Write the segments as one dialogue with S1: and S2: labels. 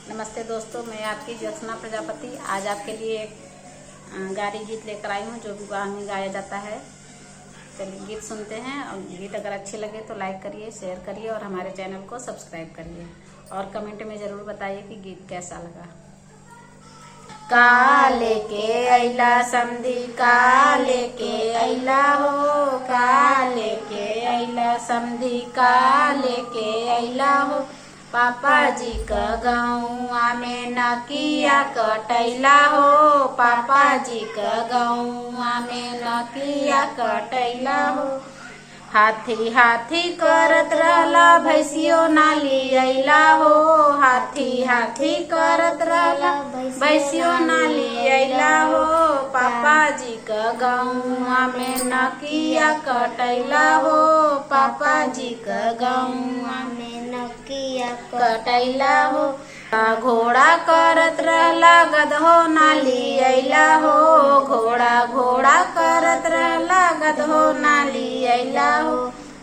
S1: नमस्ते दोस्तों, मैं आपकी ज्योत्सना प्रजापति आज आपके लिए एक गारी गीत लेकर आई हूँ जो विवाह में गाया जाता है। चलिए गीत सुनते हैं। और गीत अगर अच्छे लगे तो लाइक करिए, शेयर करिए और हमारे चैनल को सब्सक्राइब करिए और कमेंट में ज़रूर बताइए कि गीत कैसा लगा। काले के अइला समधी काले के अइला हो, काले के अइला समधी काले के अइला हो, पापा जी का गौआ में नकिया कटैला हो, पापा जी का गौआ में नकिया कटैला हो। हाथी हाथी करत रहला भैंसियो नाली अइला हो, हाथी हाथी करत रहला भैंसियो नाली अइला हो, पापा जी का गौआ में नकिया कटैला हो, पापा जी का गौआ में नकिया कटैला हो। घोड़ा करत रहला गधो नाली अइला हो, घोड़ा घोड़ा करत रहला गधो नाली अइला हो,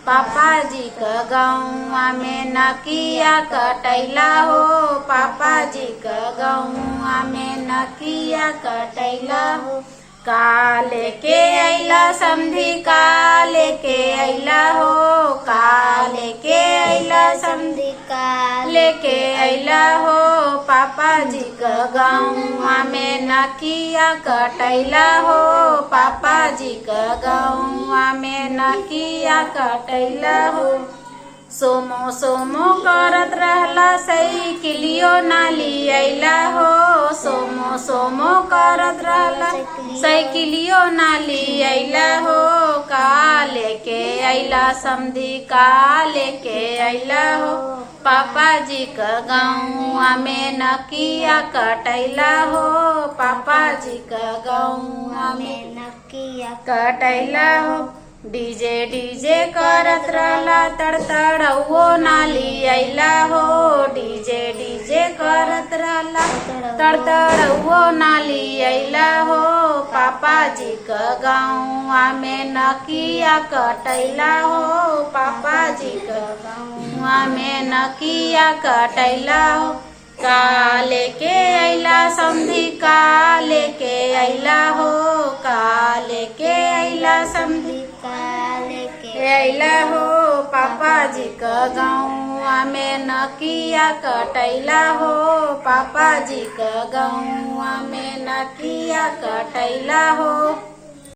S1: पापा जी का गौआ में नकिया कटैला हो, पापा जी का गौआ में नकिया कटैला हो। काले के अइला समधी काले के अइला हो, काले के अइला समधी काले के अइला हो, पापा जी का गौआ में नकिया कटैला हो, पापा जी का गौआ में नकिया कटैला हो। सोमो सोमो करत रहला साइकिलियो नाली अइला हो, सोमो सोमो करत रहला साइकिलियो नाली अइला हो, काले के अइला समधी काले के अइला हो, पापा जी का गौआ में नकिया कटैला हो, पापा जी का गौआ में नकिया कटैला हो। डीजे डीजे करत रहला तड़तड़ौओ नाली अइला हो, डीजे डीजे करत रहला तड़तड़ौओ नाली अइला हो, पापा जी का गौआ में नकिया कटैला हो, पापा जी का गौआ में नकिया कटैला हो। काले के अइला समधी काले के अइला हो, काले के अइला समधी काले के अइला हो, पापा जी का गौआ में नकिया कटैला हो, पापा जी का गौआ में नकिया कटैला हो।